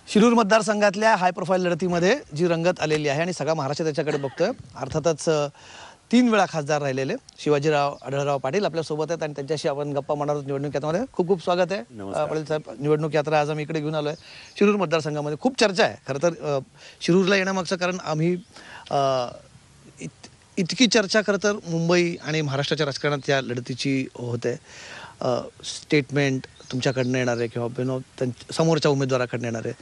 शिरूर मतदारसंघातल्या high profile लढतीमध्ये जी रंगत आलेली आहे आणि सगळा महाराष्ट्र त्याच्याकडे बघतोय। अर्थातच 3 वेळा खासदार राहिलेले शिवाजीराव आढळराव पाटील आपल्या सोबत आहेत आणि त्यांच्याशी आपण गप्पा मारणार आहोत निवडणूक यात्रेमध्ये। खूप खूप स्वागत आहे पाटील साहेब। निवडणूक यात्रा आज आम्ही इकडे घेऊन आलोय। शिरूर मतदारसंघामध्ये खूप चर्चा आहे। खरं तर शिरूरला येण्यामागचं कारण आम्ही इतकी चर्चा खरं तर मुंबई आणि महाराष्ट्राच्या राजकारणात या लढतीची होते। स्टेटमेंट तुमच्याकडनं येणार आहे किंवा समोरच्या उमेदवाराकडनं येणार आहे,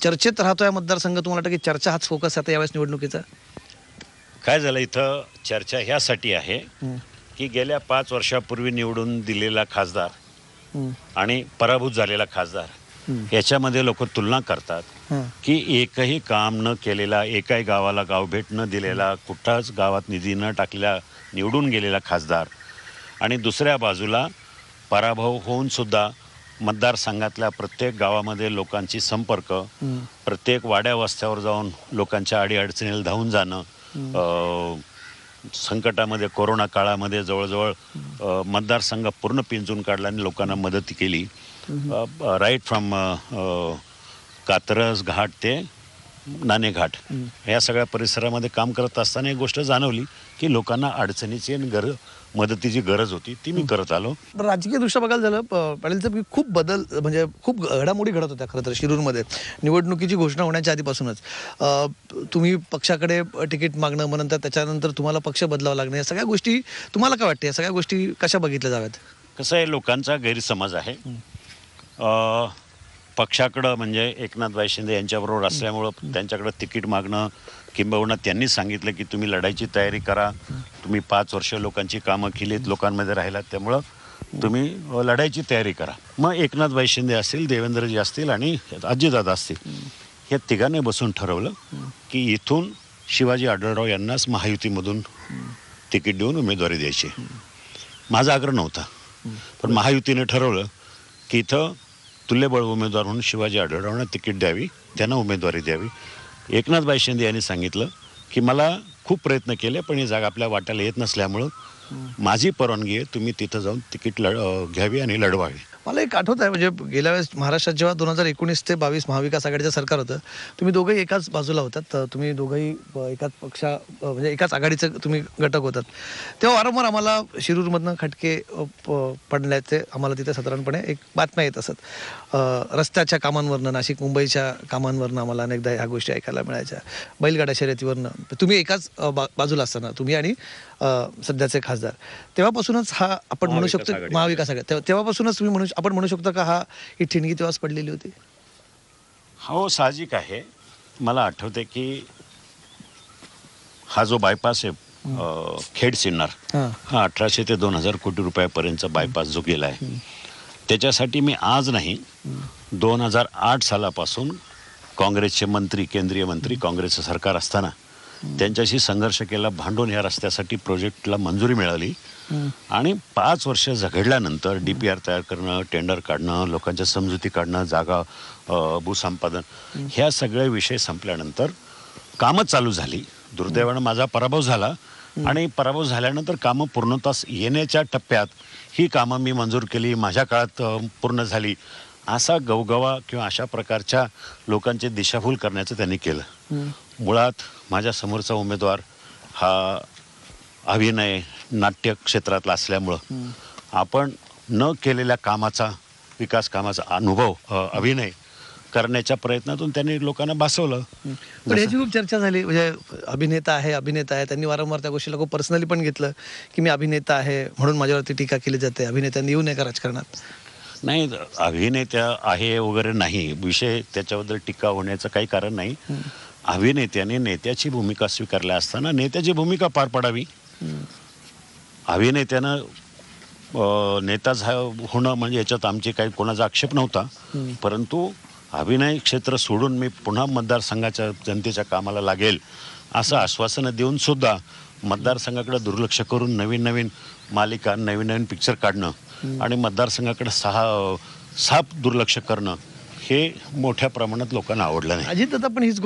चर्चेत राहतो या मतदारसंघ। तुम्हाला वाटतं की चर्चा हाच फोकस आता यावेळेस निवडणुकीचा काय झालं? इथं चर्चा ह्यासाठी आहे की गेल्या 5 वर्षापूर्वी निवडून दिलेला खासदार आणि पराभूत झालेला खासदार याच्यामध्ये लोक तुलना करतात की एकही काम न केलेला, एकाही गावाला गावभेट न दिलेला, कुठल्याच गावात निधी न टाकलेला निवडून गेलेला खासदार आणि दुसऱ्या बाजूला पराभव होऊन सुद्धा मतदारसंघातल्या प्रत्येक गावामध्ये लोकांची संपर्क, प्रत्येक वाड्या वस्त्यावर जाऊन लोकांच्या अडीअडचणीला धावून जाणं, संकटामध्ये कोरोना काळामध्ये जवळजवळ मतदारसंघ पूर्ण पिंजून काढला आणि लोकांना मदत केली। राईट फ्रॉम कात्रज घाट ते नाणेघाट या सगळ्या परिसरामध्ये काम करत असताना एक गोष्ट जाणवली की लोकांना अडचणीची आणि मदतीची गरज होती, ती मी करत आलो। राजकीय दृष्ट्या बघायला झालं पाटील साहेब की खूप बदल म्हणजे खूप घडामोडी घडत होत्या खरं तर शिरूरमध्ये निवडणुकीची घोषणा होण्याच्या आधीपासूनच। तुम्ही पक्षाकडे तिकीट मागणं, मग नंतर त्याच्यानंतर तुम्हाला पक्ष बदलावा लागणं, या सगळ्या गोष्टी तुम्हाला काय वाटते? या सगळ्या गोष्टी कशा बघितल्या जाव्यात? कसं आहे, लोकांचा गैरसमज आहे पक्षाकडं म्हणजे एकनाथभाई शिंदे यांच्याबरोबर असल्यामुळं त्यांच्याकडं तिकीट मागणं, किंबहुना त्यांनी सांगितलं की तुम्ही लढायची तयारी करा, तुम्ही 5 वर्ष लोकांची कामं केलीत, लोकांमध्ये राहिलात, त्यामुळं तुम्ही लढायची तयारी करा। मग एकनाथभाई शिंदे असतील, देवेंद्रजी असतील आणि अजितदादा असतील, या तिघांनी बसून ठरवलं की इथून शिवाजी आढळराव यांनाच महायुतीमधून तिकीट देऊन उमेदवारी द्यायची। माझा आग्रह नव्हता, पण महायुतीने ठरवलं की इथं तुल्यबळ उमेदवार म्हणून शिवाजी आढळरावांना तिकीट द्यावी, त्यांना उमेदवारी द्यावी। एकनाथभाई शिंदे यांनी सांगितलं की मला खूप प्रयत्न केले पण ही जागा आपल्या वाट्याला येत नसल्यामुळं माझी परवानगी आहे, तुम्ही तिथं जाऊन तिकीट घ्यावी आणि लढवावी। मला एक आठवत आहे, म्हणजे गेल्या वेळेस महाराष्ट्रात जेव्हा 2019 ते 22 महाविकास आघाडीचं सरकार होतं, तुम्ही दोघंही एकाच बाजूला होतात, तुम्ही दोघंही एकाच म्हणजे एकाच आघाडीचे तुम्ही घटक होतात। तेव्हा वारंवार आम्हाला शिरूरमधनं खटके पडल्याचे आम्हाला तिथे साधारणपणे एक बातम्या येत असत। रस्त्याच्या कामांवरनं, नाशिक मुंबईच्या कामांवरनं आम्हाला अनेकदा ह्या गोष्टी ऐकायला मिळायच्या, बैलगाड्या शर्यतीवरनं। तुम्ही एकाच बाजूला असताना तुम्ही आणि सध्याचे खासदार, तेव्हापासूनच हा आपण म्हणू शकतो महाविकास आघाडी, तेव्हापासूनच तुम्ही आपण म्हणू शकतो का ही ठिणगी तेव्हाच पडलेली होती? हो, साहजिक आहे। मला आठवते की हा जो बायपास आहे खेड सिन्नर, हा 1800 ते 2000 कोटी रुपयापर्यंतचा बायपास जो गेला आहे, त्याच्यासाठी मी आज नाही 2008 सालापासून काँग्रेसचे मंत्री, केंद्रीय मंत्री, काँग्रेसचं सरकार असताना त्यांच्याशी संघर्ष केला, भांडून या रस्त्यासाठी प्रोजेक्टला मंजुरी मिळाली आणि 5 वर्ष झगडल्यानंतर DPR तयार करणं, टेंडर काढणं, लोकांच्या समजुती काढणं, जागा भूसंपादन, ह्या सगळे विषय संपल्यानंतर कामं चालू झाली। दुर्दैवानं माझा पराभव झाला आणि पराभव झाल्यानंतर कामं पूर्णतः येण्याच्या टप्प्यात ही कामं मी मंजूर केली, माझ्या काळात पूर्ण झाली, असा गवगवा किंवा अशा प्रकारच्या लोकांची दिशाभूल करण्याचं त्यांनी केलं। मुळात माझ्या समोरचा उमेदवार हा अभिनय, नाट्य क्षेत्रातला असल्यामुळं आपण न केलेल्या कामाचा, विकास कामाचा अनुभव, अभिनय करण्याच्या प्रयत्नातून त्यांनी लोकांना भासवलं। पण याची खूप चर्चा झाली, म्हणजे अभिनेता आहे, त्यांनी वारंवार त्या गोष्टीला खूप पर्सनली पण घेतलं की मी अभिनेता आहे म्हणून माझ्यावरती टीका केली जाते, अभिनेत्यांनी येऊ नये का राजकारणात? नाही, अभिनेता आहे वगैरे नाही विषय, त्याच्याबद्दल टीका होण्याचं काही कारण नाही। अभिनेत्याने नेत्याची भूमिका स्वीकारली असताना नेत्याची भूमिका पार पाडावी। अभिनेत्यानं नेता होणं म्हणजे याच्यात आमचे काही कोणाचा आक्षेप नव्हता, परंतु अभिनय क्षेत्र सोडून मी पुन्हा मतदारसंघाच्या जनतेच्या कामाला लागेल असं आश्वासनं देऊन सुद्धा मतदारसंघाकडे दुर्लक्ष करून नवीन नवीन मालिका, नवीन नवीन पिक्चर काढणं आणि मतदारसंघाकडे साफ दुर्लक्ष करणं हे मोठ्या प्रमाणात लोकांना आवडलं नाही। अजितदादा पण हीच